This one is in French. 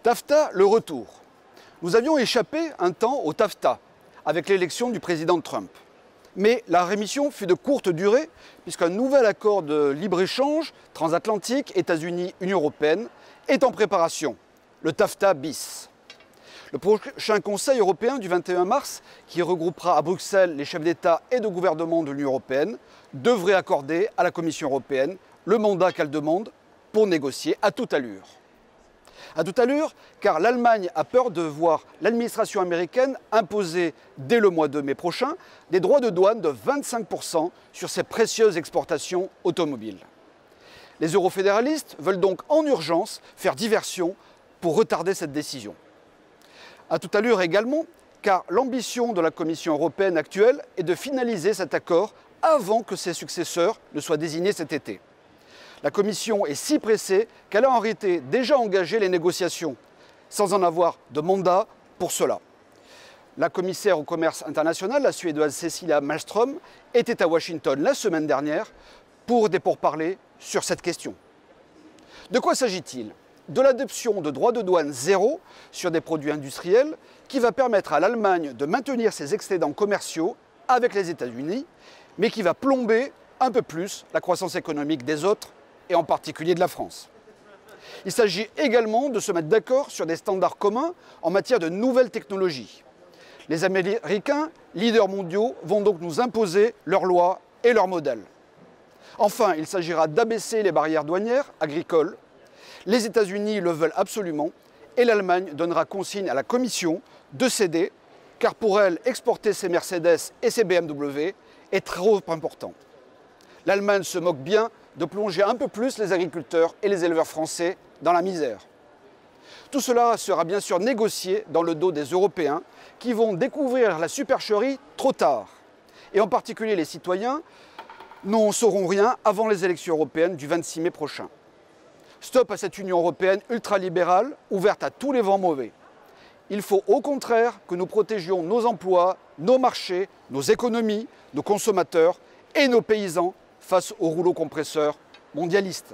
TAFTA, le retour. Nous avions échappé un temps au TAFTA, avec l'élection du président Trump. Mais la rémission fut de courte durée, puisqu'un nouvel accord de libre-échange transatlantique, États-Unis, Union européenne, est en préparation, le TAFTA bis. Le prochain Conseil européen du 21 mars, qui regroupera à Bruxelles les chefs d'État et de gouvernement de l'Union européenne, devrait accorder à la Commission européenne le mandat qu'elle demande pour négocier à toute allure. À toute allure, car l'Allemagne a peur de voir l'administration américaine imposer dès le mois de mai prochain des droits de douane de 25% sur ses précieuses exportations automobiles. Les eurofédéralistes veulent donc en urgence faire diversion pour retarder cette décision. À toute allure également, car l'ambition de la Commission européenne actuelle est de finaliser cet accord avant que ses successeurs ne soient désignés cet été. La Commission est si pressée qu'elle a en réalité déjà engagé les négociations, sans en avoir de mandat pour cela. La commissaire au commerce international, la Suédoise Cecilia Malmström, était à Washington la semaine dernière pour des pourparlers sur cette question. De quoi s'agit-il? De l'adoption de droits de douane zéro sur des produits industriels qui va permettre à l'Allemagne de maintenir ses excédents commerciaux avec les États-Unis, mais qui va plomber un peu plus la croissance économique des autres, et en particulier de la France. Il s'agit également de se mettre d'accord sur des standards communs en matière de nouvelles technologies. Les Américains, leaders mondiaux, vont donc nous imposer leurs lois et leurs modèles. Enfin, il s'agira d'abaisser les barrières douanières agricoles. Les États-Unis le veulent absolument et l'Allemagne donnera consigne à la Commission de céder, car pour elle, exporter ses Mercedes et ses BMW est trop important. L'Allemagne se moque bien de plonger un peu plus les agriculteurs et les éleveurs français dans la misère. Tout cela sera bien sûr négocié dans le dos des Européens qui vont découvrir la supercherie trop tard. Et en particulier les citoyens n'en sauront rien avant les élections européennes du 26 mai prochain. Stop à cette Union européenne ultralibérale ouverte à tous les vents mauvais. Il faut au contraire que nous protégions nos emplois, nos marchés, nos économies, nos consommateurs et nos paysans face au rouleau compresseur mondialiste.